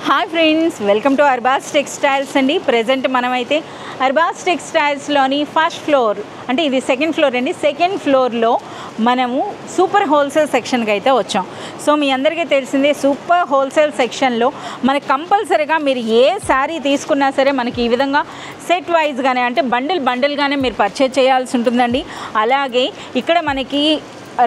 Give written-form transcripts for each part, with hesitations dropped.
Hi friends, welcome to Arbaz textiles అండి. Present మనమైతే Arbaz టెక్స్టైల్స్లోని first floor అంటే ఇది సెకండ్ ఫ్లోర్ అండి. సెకండ్ ఫ్లోర్లో మనము సూపర్ హోల్సేల్ సెక్షన్కి అయితే వచ్చాం. సో మీ అందరికీ తెలిసిందే, సూపర్ హోల్సేల్ సెక్షన్లో మనకి కంపల్సరీగా మీరు ఏ శారీ తీసుకున్నా సరే మనకి ఈ విధంగా సెట్ వైజ్గానే అంటే బండిల్గానే మీరు పర్చేజ్ చేయాల్సి ఉంటుందండి. అలాగే ఇక్కడ మనకి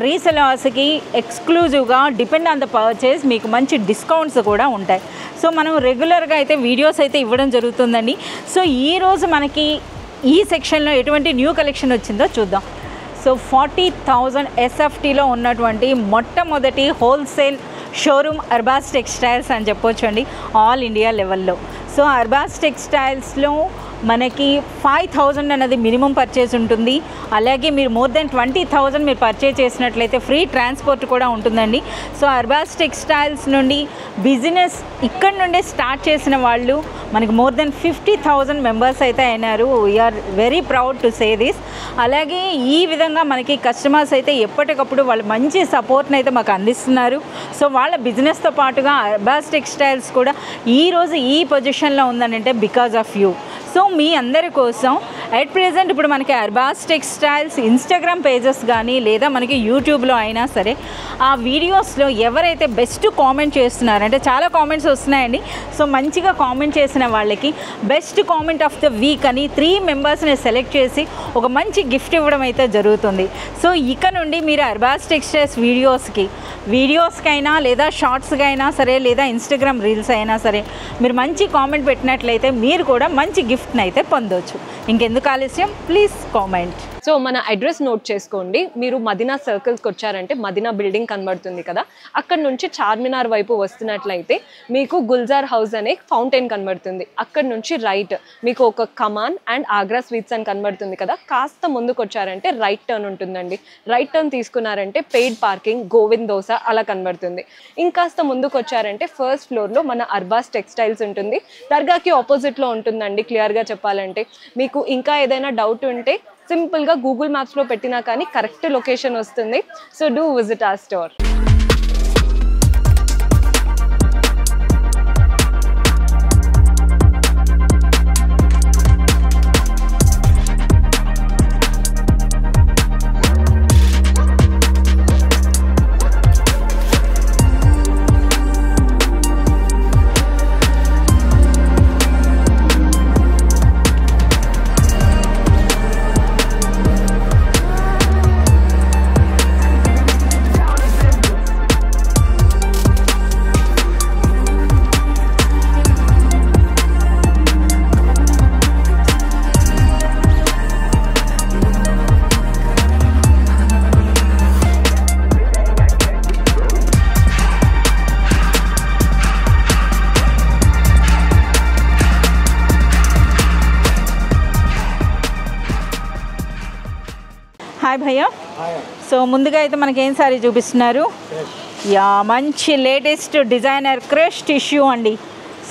రీసెలర్స్కి ఎక్స్క్లూజివ్గా డిపెండ్ ఆన్ ద పర్చేజ్ మీకు మంచి డిస్కౌంట్స్ కూడా ఉంటాయి. సో మనం రెగ్యులర్గా అయితే వీడియోస్ అయితే ఇవ్వడం జరుగుతుందండి. సో ఈరోజు మనకి ఈ సెక్షన్లో ఎటువంటి న్యూ కలెక్షన్ వచ్చిందో చూద్దాం. సో 40,000 SFTలో ఉన్నటువంటి మొట్టమొదటి హోల్సేల్ షోరూమ్ అర్బాస్ టెక్స్టైల్స్ అని చెప్పొచ్చు అండి, ఆల్ ఇండియా లెవెల్లో. సో అర్బాస్ టెక్స్టైల్స్లో మనకి 5,000 అన్నది మినిమం పర్చేజ్ ఉంటుంది. అలాగే మీరు మోర్ దెన్ 20,000 మీరు పర్చేజ్ చేసినట్లయితే ఫ్రీ ట్రాన్స్పోర్ట్ కూడా ఉంటుందండి. సో అర్బాస్ టెక్స్టైల్స్ నుండి బిజినెస్ ఇక్కడ నుండే స్టార్ట్ చేసిన వాళ్ళు మనకి మోర్ దెన్ 50,000 మెంబర్స్ అయితే అయినారు. We are very proud to say this. అలాగే ఈ విధంగా మనకి కస్టమర్స్ అయితే ఎప్పటికప్పుడు వాళ్ళు మంచి సపోర్ట్ని అయితే మాకు అందిస్తున్నారు. సో వాళ్ళ బిజినెస్తో పాటుగా అర్బాస్ టెక్స్టైల్స్ కూడా ఈరోజు ఈ పొజిషన్లో ఉందనంటే బికాజ్ ఆఫ్ యూ. సో మీ అందరి కోసం అట్ ప్రెజెంట్ ఇప్పుడు మనకి అర్బాస్ టెక్స్టైల్స్ ఇన్స్టాగ్రామ్ పేజెస్ కానీ లేదా మనకి యూట్యూబ్లో అయినా సరే ఆ వీడియోస్లో ఎవరైతే బెస్ట్ కామెంట్ చేస్తున్నారంటే చాలా కామెంట్స్ వస్తున్నాయండి. సో మంచిగా కామెంట్ చేసిన వాళ్ళకి best comment of the week అని 3 మెంబర్స్ని సెలెక్ట్ చేసి ఒక మంచి గిఫ్ట్ ఇవ్వడం అయితే జరుగుతుంది. సో ఇక నుండి మీరు అర్బాస్ టెక్స్టైల్స్ వీడియోస్కైనా లేదా షార్ట్స్కి అయినా సరే లేదా ఇన్స్టాగ్రామ్ రీల్స్ అయినా సరే మీరు మంచి కామెంట్ పెట్టినట్లయితే మీరు కూడా మంచి గిఫ్ట్ని అయితే పొందవచ్చు. ఇంకెందుకు ఆలస్యం, ప్లీజ్ కామెంట్. సో మన అడ్రస్ నోట్ చేసుకోండి. మీరు మదీనా సర్కిల్స్కి వచ్చారంటే మదీనా బిల్డింగ్ కనబడుతుంది కదా, అక్కడ నుంచి చార్మినార్ వైపు వస్తున్నట్లయితే మీకు గుల్జార్ హౌస్ అనే ఫౌంటైన్ కనబడుతుంది. అక్కడ నుంచి రైట్ మీకు ఒక కమాన్ అండ్ ఆగ్రా స్వీట్స్ అని కనబడుతుంది కదా, కాస్త ముందుకు వచ్చారంటే రైట్ టర్న్ ఉంటుందండి. రైట్ టర్న్ తీసుకున్నారంటే పెయిడ్ పార్కింగ్, గోవింద్ దోస అలా కనబడుతుంది. ఇంకాస్త ముందుకు వచ్చారంటే ఫస్ట్ ఫ్లోర్లో మన అర్బాస్ టెక్స్టైల్స్ ఉంటుంది. దర్గాకి ఆపోజిట్లో ఉంటుందండి. క్లియర్గా చెప్పాలంటే మీకు ఇంకా ఏదైనా డౌట్ ఉంటే సింపుల్గా గూగుల్ మ్యాప్స్లో పెట్టినా కానీ కరెక్ట్ లొకేషన్ వస్తుంది. So do visit our store. Hi భయ్య. సో ముందుగా అయితే మనకి ఏం సారీ చూపిస్తున్నారు? యా, మంచి లేటెస్ట్ డిజైనర్ క్రష్ టిష్యూ అండి.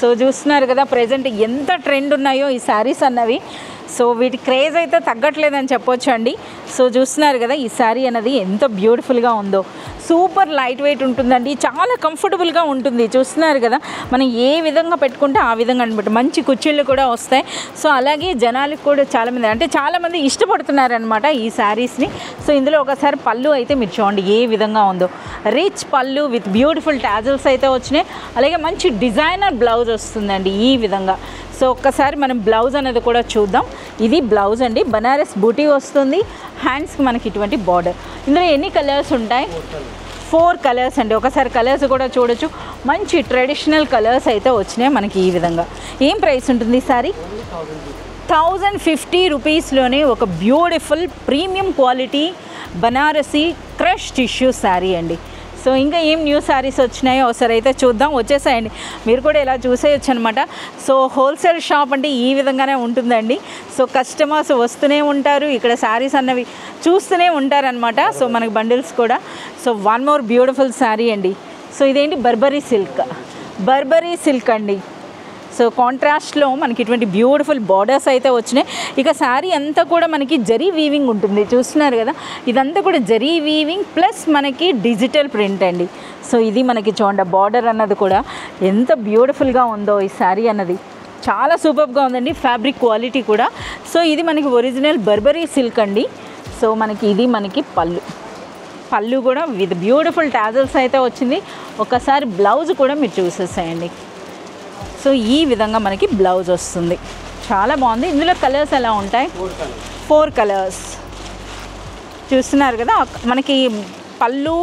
సో చూస్తున్నారు కదా ప్రజెంట్ ఎంత ట్రెండ్ ఉన్నాయో ఈ శారీస్ అన్నవి. సో వీటి క్రేజ్ అయితే తగ్గట్లేదని చెప్పొచ్చు అండి. సో చూస్తున్నారు కదా ఈ శారీ అనేది ఎంత బ్యూటిఫుల్గా ఉందో. సూపర్ లైట్ వెయిట్ ఉంటుందండి, చాలా కంఫర్టబుల్గా ఉంటుంది. చూస్తున్నారు కదా మనం ఏ విధంగా పెట్టుకుంటే ఆ విధంగా అనమాట. మంచి కుర్చీళ్ళు కూడా వస్తాయి. సో అలాగే జనాలకు కూడా చాలామంది ఇష్టపడుతున్నారనమాట ఈ శారీస్ని. సో ఇందులో ఒకసారి పళ్ళు అయితే మీరు చూడండి ఏ విధంగా ఉందో. రిచ్ పళ్ళు విత్ బ్యూటిఫుల్ టాజిల్స్ అయితే వచ్చినాయి. అలాగే మంచి డిజైనర్ బ్లౌజ్ వస్తుందండి ఈ విధంగా. సో ఒక్కసారి మనం బ్లౌజ్ అనేది కూడా చూద్దాం. ఇది బ్లౌజ్ అండి, బనారస్ బూటీ వస్తుంది. హ్యాండ్స్కి మనకి ఇటువంటి బార్డర్. ఇందులో ఎన్ని కలర్స్ ఉంటాయి? 4 కలర్స్ అండి. ఒకసారి కలర్స్ కూడా చూడొచ్చు. మంచి ట్రెడిషనల్ కలర్స్ అయితే వచ్చినాయి మనకి ఈ విధంగా. ఏం ప్రైస్ ఉంటుంది ఈసారి? 1050 రూపీస్లోనే ఒక beautiful premium quality Banarasi crush tissue sari అండి. సో ఇంకా ఏం న్యూ శారీస్ వచ్చినాయో ఒకసారి అయితే చూద్దాం. వచ్చేసాయండి, మీరు కూడా ఇలా చూసేయచ్చు అనమాట. సో హోల్సేల్ షాప్ అంటే ఈ విధంగానే ఉంటుందండి. సో కస్టమర్స్ వస్తూనే ఉంటారు, ఇక్కడ శారీస్ అన్నవి చూస్తూనే ఉంటారనమాట. సో మనకి బండిల్స్ కూడా. So one more beautiful sari అండి. సో ఇదేంటి? బర్బరీ సిల్క్ అండి. సో కాంట్రాస్ట్లో మనకి ఇటువంటి బ్యూటిఫుల్ బార్డర్స్ అయితే వచ్చినాయి. ఇక శారీ అంతా కూడా మనకి జరీ వీవింగ్ ఉంటుంది, చూస్తున్నారు కదా. ఇదంతా కూడా జరీ వీవింగ్ ప్లస్ మనకి డిజిటల్ ప్రింట్ అండి. సో ఇది మనకి చూడండి బార్డర్ అన్నది కూడా ఎంత బ్యూటిఫుల్గా ఉందో ఈ శారీ అన్నది, చాలా సూపర్గా ఉందండి. ఫ్యాబ్రిక్ క్వాలిటీ కూడా. సో ఇది మనకి ఒరిజినల్ బర్బరీ సిల్క్ అండి. సో మనకి ఇది మనకి పళ్ళు కూడా విత్ బ్యూటిఫుల్ టాజల్స్ అయితే వచ్చింది. ఒకసారి బ్లౌజ్ కూడా మీరు చూసేసేయండి. సో ఈ విధంగా మనకి బ్లౌజ్ వస్తుంది, చాలా బాగుంది. ఇందులో కలర్స్ ఎలా ఉంటాయి? 4 కలర్స్ చూస్తున్నారు కదా. మనకి పళ్ళు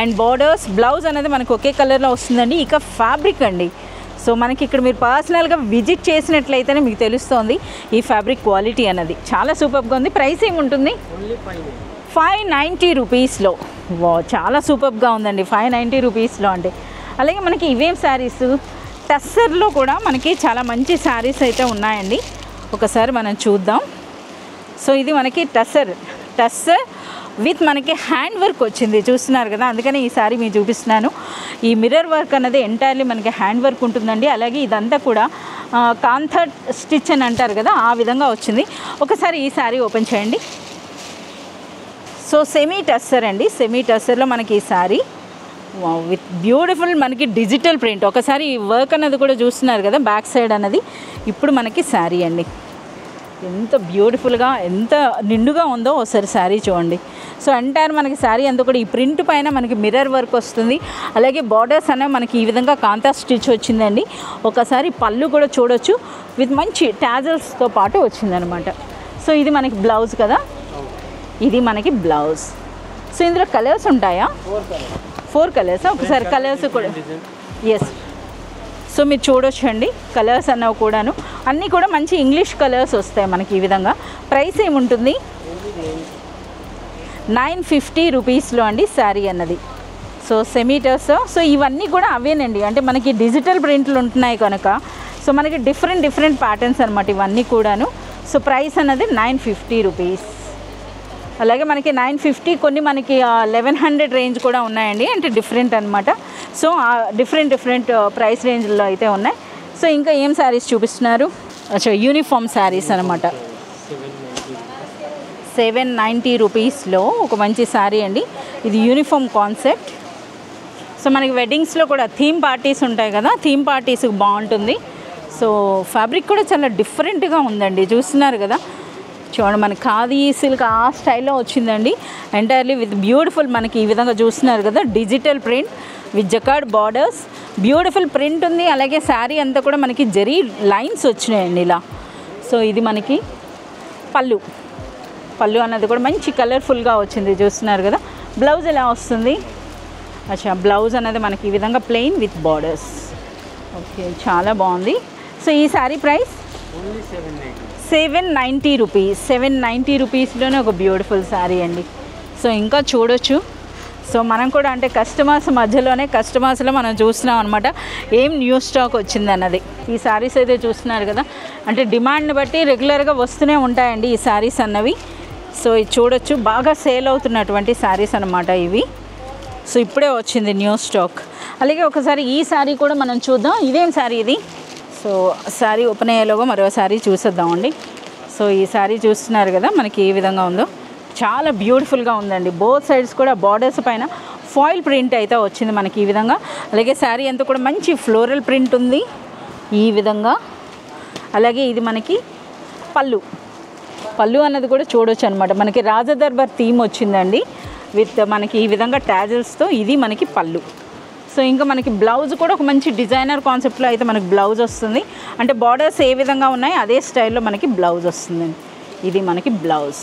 అండ్ బార్డర్స్, బ్లౌజ్ అనేది మనకి ఒకే కలర్లో వస్తుందండి. ఇక ఫ్యాబ్రిక్ అండి, సో మనకి ఇక్కడ మీరు పర్సనల్గా విజిట్ చేసినట్లయితేనే మీకు తెలుస్తుంది ఈ ఫ్యాబ్రిక్ క్వాలిటీ అన్నది, చాలా సూపర్గా ఉంది. ప్రైస్ ఏముంటుంది? 590 రూపీస్లో. వా, చాలా సూపర్గా ఉందండి 590 రూపీస్లో అంటే. అలాగే మనకి ఇవేం శారీస్, టస్సర్లో కూడా మనకి చాలా మంచి శారీస్ అయితే ఉన్నాయండి. ఒకసారి మనం చూద్దాం. సో ఇది మనకి టస్సర్ విత్ మనకి హ్యాండ్ వర్క్ వచ్చింది, చూస్తున్నారు కదా. అందుకని ఈ సారీ మీకు చూపిస్తున్నాను. ఈ మిర్రర్ వర్క్ అన్నది ఎంటైర్లీ మనకి హ్యాండ్ వర్క్ ఉంటుందండి. అలాగే ఇదంతా కూడా కాంథా స్టిచ్ అని అంటారు కదా, ఆ విధంగా వచ్చింది. ఒకసారి ఈ సారీ ఓపెన్ చేయండి. సో సెమీ టస్సర్ అండి, సెమీ టస్సర్లో మనకి ఈ సారీ విత్ బ్యూటిఫుల్ మనకి డిజిటల్ ప్రింట్. ఒకసారి ఈ వర్క్ అన్నది కూడా చూస్తున్నారు కదా, బ్యాక్ సైడ్ అన్నది. ఇప్పుడు మనకి శారీ అండి, ఎంత బ్యూటిఫుల్గా ఎంత నిండుగా ఉందో ఒకసారి శారీ చూడండి. సో ఎంటైర్ మనకి శారీ అంతా కూడా ఈ ప్రింట్ పైన మనకి మిర్రర్ వర్క్ వస్తుంది. అలాగే బార్డర్స్ అనేవి మనకి ఈ విధంగా కాంతా స్టిచ్ వచ్చిందండి. ఒకసారి పళ్ళు కూడా చూడొచ్చు, విత్ మంచి టాజల్స్తో పాటు వచ్చిందనమాట. సో ఇది మనకి బ్లౌజ్ కదా, ఇది మనకి బ్లౌజ్. సో ఇందులో కలర్స్ ఉంటాయా? 4 కలర్స్. ఒకసారి కలర్స్ కూడా ఎస్. సో మీరు చూడొచ్చు అండి, కలర్స్ అన్నవి కూడాను అన్నీ కూడా మంచి ఇంగ్లీష్ కలర్స్ వస్తాయి మనకి ఈ విధంగా. ప్రైస్ ఏముంటుంది? 950 రూపీస్లో అండి శారీ అన్నది. సో సెమీటర్స్. సో ఇవన్నీ కూడా అవేనండి, అంటే మనకి డిజిటల్ ప్రింట్లు ఉంటున్నాయి కనుక సో మనకి డిఫరెంట్ ప్యాటర్న్స్ అనమాట ఇవన్నీ కూడాను. సో ప్రైస్ అన్నది 950 రూపీస్. అలాగే మనకి 950, కొన్ని మనకి 1100 రేంజ్ కూడా ఉన్నాయండి, అంటే డిఫరెంట్ అనమాట. సో డిఫరెంట్ ప్రైస్ రేంజ్లో అయితే ఉన్నాయి. సో ఇంకా ఏం శారీస్ చూపిస్తున్నారు? యూనిఫామ్ శారీస్ అనమాట. 790 రూపీస్లో ఒక మంచి శారీ అండి. ఇది యూనిఫామ్ కాన్సెప్ట్. సో మనకి వెడ్డింగ్స్లో కూడా థీమ్ పార్టీస్ ఉంటాయి కదా, థీమ్ పార్టీస్కి బాగుంటుంది. సో ఫ్యాబ్రిక్ కూడా చాలా డిఫరెంట్గా ఉందండి, చూస్తున్నారు కదా. చూడండి మనకి ఖాదీ సిల్క్ ఆ స్టైల్లో వచ్చిందండి. ఎంటైర్లీ విత్ బ్యూటిఫుల్ మనకి ఈ విధంగా చూస్తున్నారు కదా, digital print with jacquard borders, beautiful print ఉంది. అలాగే శారీ అంతా కూడా మనకి జరీ లైన్స్ వచ్చినాయండి ఇలా. సో ఇది మనకి పళ్ళు అన్నది కూడా మంచి కలర్ఫుల్గా వచ్చింది, చూస్తున్నారు కదా. బ్లౌజ్ ఎలా వస్తుంది? అచ్చా, బ్లౌజ్ అనేది మనకి ఈ విధంగా ప్లెయిన్ విత్ బార్డర్స్. ఓకే, చాలా బాగుంది. సో ఈ శారీ ప్రైస్ 790 రూపీస్. 790 రూపీస్లోనే ఒక బ్యూటిఫుల్ శారీ అండి. సో ఇంకా చూడొచ్చు. సో మనం కూడా అంటే కస్టమర్స్లో మనం చూస్తున్నాం అనమాట ఏం న్యూ స్టాక్ వచ్చింది అన్నది. ఈ శారీస్ అయితే చూస్తున్నారు కదా, అంటే డిమాండ్ని బట్టి రెగ్యులర్గా వస్తూనే ఉంటాయండి ఈ శారీస్ అన్నవి. సో ఇది చూడొచ్చు, బాగా సేల్ అవుతున్నటువంటి శారీస్ అనమాట ఇవి. సో ఇప్పుడే వచ్చింది న్యూ స్టాక్. అలాగే ఒకసారి ఈ శారీ కూడా మనం చూద్దాం. ఇదేం శారీ ఇది? సో శారీ ఓపెన్ అయ్యేలోగా మరో శారీ చూసేద్దామండి. సో ఈ శారీ చూస్తున్నారు కదా మనకి ఏ విధంగా ఉందో, చాలా బ్యూటిఫుల్గా ఉందండి. బోత్ సైడ్స్ కూడా బార్డర్స్ పైన ఫాయిల్ ప్రింట్ అయితే వచ్చింది మనకి ఈ విధంగా. అలాగే శారీ అంతా కూడా మంచి ఫ్లోరల్ ప్రింట్ ఉంది ఈ విధంగా. అలాగే ఇది మనకి పళ్ళు అన్నది కూడా చూడొచ్చు అనమాట. మనకి రాజదర్బార్ థీమ్ వచ్చిందండి విత్ మనకి ఈ విధంగా టాజల్స్తో. ఇది మనకి పళ్ళు. సో ఇంకా మనకి బ్లౌజ్ కూడా ఒక మంచి డిజైనర్ కాన్సెప్ట్లో అయితే మనకి బ్లౌజ్ వస్తుంది. అంటే బార్డర్స్ ఏ విధంగా ఉన్నాయో అదే స్టైల్లో మనకి బ్లౌజ్ వస్తుందండి. ఇది మనకి బ్లౌజ్.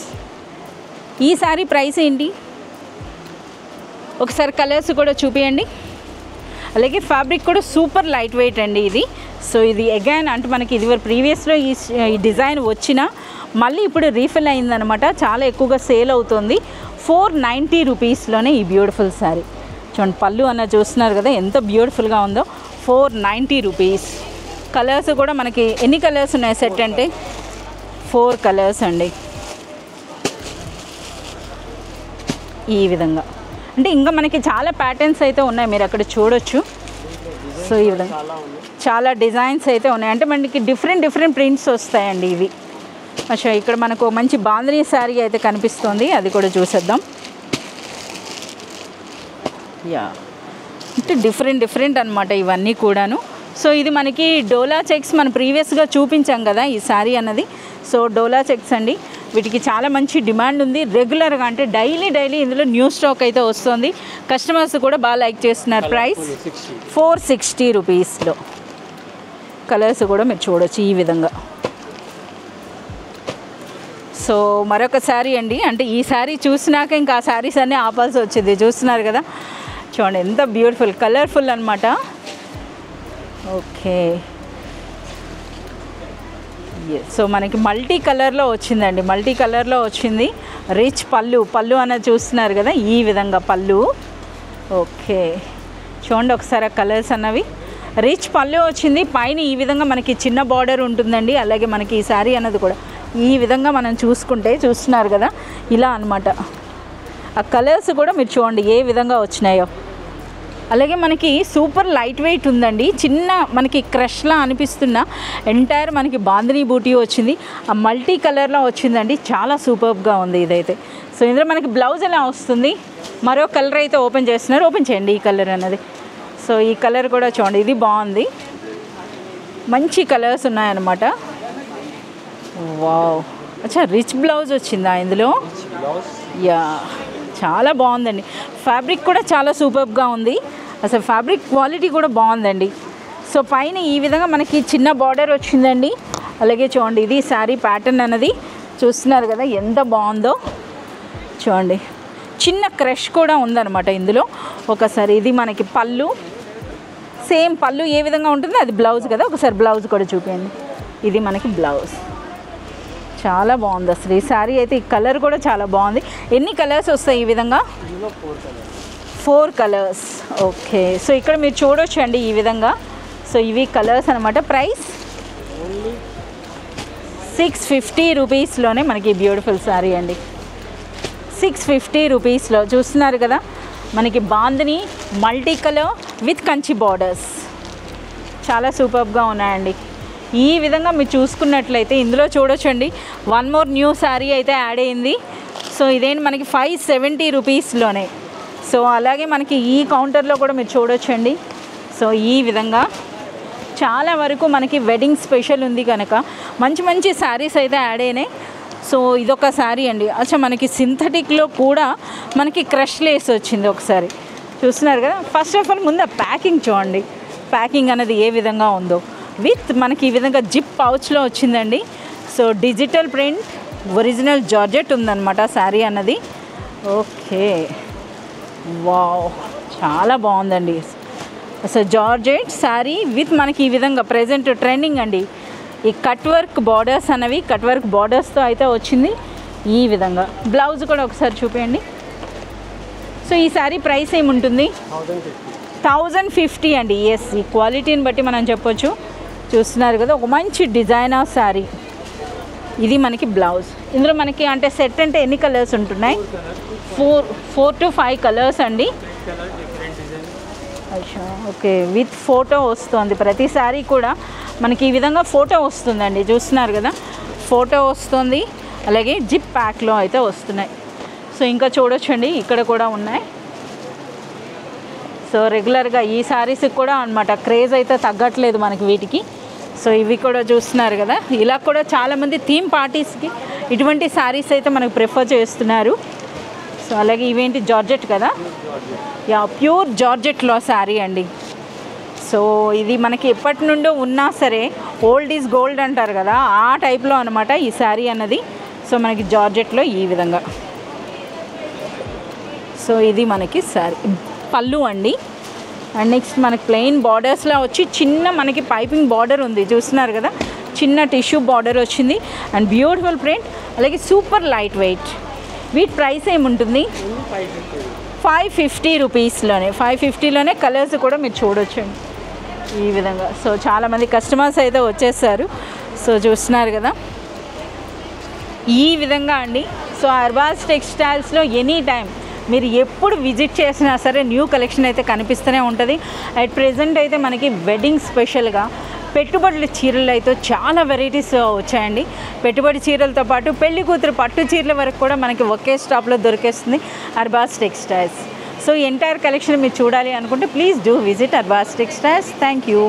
ఈ శారీ ప్రైస్ ఏంటి? ఒకసారి కలర్స్ కూడా చూపియండి. అలాగే ఫ్యాబ్రిక్ కూడా సూపర్ లైట్ వెయిట్ అండి ఇది. సో ఇది అగైన్ అంటే మనకి ఇది ప్రీవియస్లో ఈ డిజైన్ వచ్చినా మళ్ళీ ఇప్పుడు రీఫిల్ అయిందనమాట, చాలా ఎక్కువగా సేల్ అవుతుంది. 490 రూపీస్లోనే ఈ బ్యూటిఫుల్ శారీ. చూడండి పళ్ళు అన్న చూస్తున్నారు కదా ఎంత బ్యూటిఫుల్గా ఉందో. 490 రూపీస్. కలర్స్ కూడా మనకి ఎన్ని కలర్స్ ఉన్నాయి సెట్ అంటే? 4 కలర్స్ అండి ఈ విధంగా. అంటే ఇంకా మనకి చాలా ప్యాటర్న్స్ అయితే ఉన్నాయి, మీరు అక్కడ చూడొచ్చు. సో ఈ విధంగా చాలా డిజైన్స్ అయితే ఉన్నాయి, అంటే మనకి డిఫరెంట్ ప్రింట్స్ వస్తాయండి ఇవి. అచ్చా, ఇక్కడ మనకు మంచి బాందినీ శారీ అయితే కనిపిస్తుంది, అది కూడా చూసేద్దాం. యా, అంటే డిఫరెంట్ అనమాట ఇవన్నీ కూడాను. సో ఇది మనకి డోలా చెక్స్ మనం ప్రీవియస్గా చూపించాం కదా ఈ శారీ అన్నది. సో డోలా చెక్స్ అండి, వీటికి చాలా మంచి డిమాండ్ ఉంది రెగ్యులర్గా, అంటే డైలీ ఇందులో న్యూ స్టాక్ అయితే వస్తుంది. కస్టమర్స్ కూడా బాగా లైక్ చేస్తున్నారు. ప్రైస్ 460 రూపీస్లో. కలర్స్ కూడా మీరు చూడొచ్చు ఈ విధంగా. సో మరొక శారీ అండి, అంటే ఈ శారీ చూసినాక ఇంకా ఆ శారీస్ అన్నీ ఆపాల్సి వచ్చింది. చూస్తున్నారు కదా, చూడండి ఎంత బ్యూటిఫుల్ కలర్ఫుల్ అనమాట. ఓకే, సో మనకి మల్టీ కలర్లో వచ్చిందండి, మల్టీ కలర్లో వచ్చింది. రిచ్ పళ్ళు అనేది చూస్తున్నారు కదా, ఈ విధంగా పళ్ళు. ఓకే, చూడండి ఒకసారి కలర్స్ అన్నవి. రిచ్ పళ్ళు వచ్చింది, పైన ఈ విధంగా మనకి చిన్న బార్డర్ ఉంటుందండి. అలాగే మనకి ఈ శారీ అన్నది కూడా ఈ విధంగా మనం చూస్తున్నారు కదా, ఇలా అనమాట. ఆ కలర్స్ కూడా మీరు చూడండి ఏ విధంగా వచ్చినాయో. అలాగే మనకి సూపర్ లైట్ వెయిట్ ఉందండి, చిన్న మనకి క్రష్లా అనిపిస్తున్న ఎంటైర్ మనకి బాందినీ బూటీ వచ్చింది. ఆ మల్టీ కలర్లో వచ్చిందండి, చాలా సూపర్గా ఉంది ఇదైతే. సో ఇందులో మనకి బ్లౌజ్ ఎలా వస్తుంది, మరో కలర్ అయితే ఓపెన్ చేస్తున్నారు. ఓపెన్ చేయండి ఈ కలర్ అన్నది. సో ఈ కలర్ కూడా చూడండి, ఇది బాగుంది, మంచి కలర్స్ ఉన్నాయన్నమాట. వావ్, అచ్చా రిచ్ బ్లౌజ్ వచ్చిందా ఇందులో? యా, చాలా బాగుందండి. ఫ్యాబ్రిక్ కూడా చాలా సూపర్గా ఉంది, అసలు ఫ్యాబ్రిక్ క్వాలిటీ కూడా బాగుందండి. సో పైన ఈ విధంగా మనకి చిన్న బార్డర్ వచ్చిందండి. అలాగే చూడండి ఇది శారీ ప్యాటర్న్ అన్నది చూస్తున్నారు కదా ఎంత బాగుందో. చూడండి చిన్న క్రష్ కూడా ఉందన్నమాట ఇందులో. ఒకసారి ఇది మనకి పళ్ళు, సేమ్ పళ్ళు ఏ విధంగా ఉంటుందో అది బ్లౌజ్ కదా, ఒకసారి బ్లౌజ్ కూడా చూపించండి. ఇది మనకి బ్లౌజ్, చాలా బాగుంది అసలు ఈ శారీ అయితే. ఈ కలర్ కూడా చాలా బాగుంది. ఎన్ని కలర్స్ వస్తాయి ఈ విధంగా? 4 కలర్స్. ఓకే, సో ఇక్కడ మీరు చూడొచ్చు అండి ఈ విధంగా. సో ఇవి కలర్స్ అనమాట. ప్రైస్ 650 రూపీస్లోనే మనకి బ్యూటిఫుల్ శారీ అండి. 650 రూపీస్లో చూస్తున్నారు కదా, మనకి bandhani multi colour with Kanchi borders, చాలా సూపర్గా ఉన్నాయండి. ఈ విధంగా మీరు చూసుకున్నట్లయితే ఇందులో చూడొచ్చండి, వన్ మోర్ న్యూ శారీ అయితే యాడ్ అయింది. సో ఇదేంటి మనకి 570 రూపీస్లోనే. సో అలాగే మనకి ఈ కౌంటర్లో కూడా మీరు చూడొచ్చండి. సో ఈ విధంగా చాలా వరకు మనకి వెడ్డింగ్ స్పెషల్ ఉంది కనుక మంచి శారీస్ అయితే యాడ్ అయినాయి. సో ఇదొక శారీ అండి. అచ్చా, మనకి సింథటిక్లో కూడా మనకి క్రష్ లేస్ వచ్చింది. ఒకసారి చూస్తున్నారు కదా. ఫస్ట్ ఆఫ్ ఆల్ ముందు ప్యాకింగ్ చూడండి, ప్యాకింగ్ అనేది ఏ విధంగా ఉందో. విత్ మనకి ఈ విధంగా జిప్ పౌచ్లో వచ్చిందండి. So digital print, original georgette ఉందన్నమాట శారీ అన్నది. ఓకే, వావ్, చాలా బాగుందండి అసలు జార్జెట్ శారీ విత్ మనకి ఈ విధంగా ప్రెజెంట్ ట్రెండింగ్ అండి. ఈ కట్ వర్క్ బార్డర్స్ అనేవి కట్ వర్క్ బార్డర్స్తో అయితే వచ్చింది ఈ విధంగా. బ్లౌజ్ కూడా ఒకసారి చూపించండి. సో ఈ శారీ ప్రైస్ ఏముంటుంది? 1050 అండి. ఎస్, ఈ క్వాలిటీని బట్టి మనం చెప్పొచ్చు. చూస్తున్నారు కదా, ఒక మంచి డిజైనర్ శారీ. ఇది మనకి బ్లౌజ్. ఇందులో మనకి అంటే సెట్ అంటే ఎన్ని కలర్స్ ఉంటున్నాయి? 4 to 5 కలర్స్ అండి. ఓకే, విత్ ఫోటో వస్తుంది. ప్రతి శారీ కూడా మనకి ఈ విధంగా ఫోటో వస్తుందండి. చూస్తున్నారు కదా, ఫోటో వస్తుంది. అలాగే జిప్ ప్యాక్లో అయితే వస్తున్నాయి. సో ఇంకా చూడొచ్చండి, ఇక్కడ కూడా ఉన్నాయి. సో రెగ్యులర్గా ఈ శారీస్కి కూడా అనమాట క్రేజ్ అయితే తగ్గట్లేదు మనకి వీటికి. సో ఇవి కూడా చూస్తున్నారు కదా, ఇలా కూడా చాలామంది థీమ్ పార్టీస్కి ఇటువంటి శారీస్ అయితే మనకు ప్రిఫర్ చేస్తున్నారు. సో అలాగే ఇవేంటి జార్జెట్ కదా, యా ప్యూర్ జార్జెట్లో శారీ అండి. సో ఇది మనకి ఎప్పటి నుండో ఉన్నా సరే ఓల్డ్ ఈజ్ గోల్డ్ అంటారు కదా, ఆ టైప్లో అనమాట ఈ శారీ అన్నది. సో మనకి జార్జెట్లో ఈ విధంగా. సో ఇది మనకి శారీ పళ్ళు అండి. అండ్ నెక్స్ట్ మనకి ప్లెయిన్ బార్డర్స్లో వచ్చి చిన్న మనకి పైపింగ్ బార్డర్ ఉంది. చూస్తున్నారు కదా, చిన్న టిష్యూ బార్డర్ వచ్చింది అండ్ బ్యూటిఫుల్ ప్రింట్. అలాగే సూపర్ లైట్ వెయిట్. వీటి ప్రైస్ ఏముంటుంది? 550 రూపీస్లోనే. 550లోనే కలర్స్ కూడా మీరు చూడొచ్చండి ఈ విధంగా. సో చాలామంది కస్టమర్స్ అయితే వచ్చేసారు. సో చూస్తున్నారు కదా ఈ విధంగా అండి. సో అర్బాస్ టెక్స్టైల్స్లో ఎనీ టైం మీరు ఎప్పుడు విజిట్ చేసినా సరే న్యూ కలెక్షన్ అయితే కనిపిస్తూనే ఉంటుంది. అట్ ప్రెజెంట్ అయితే మనకి వెడ్డింగ్ స్పెషల్గా పెట్టుబడుల చీరలు అయితే చాలా వెరైటీస్ వచ్చాయండి. పెట్టుబడి చీరలతో పాటు పెళ్లి కూతురు పట్టు చీరల వరకు కూడా మనకి ఒకే స్టాప్లో దొరికేస్తుంది Arbaz textiles. So entire collection మీరు చూడాలి అనుకుంటే please do visit Arbaz textiles. Thank you.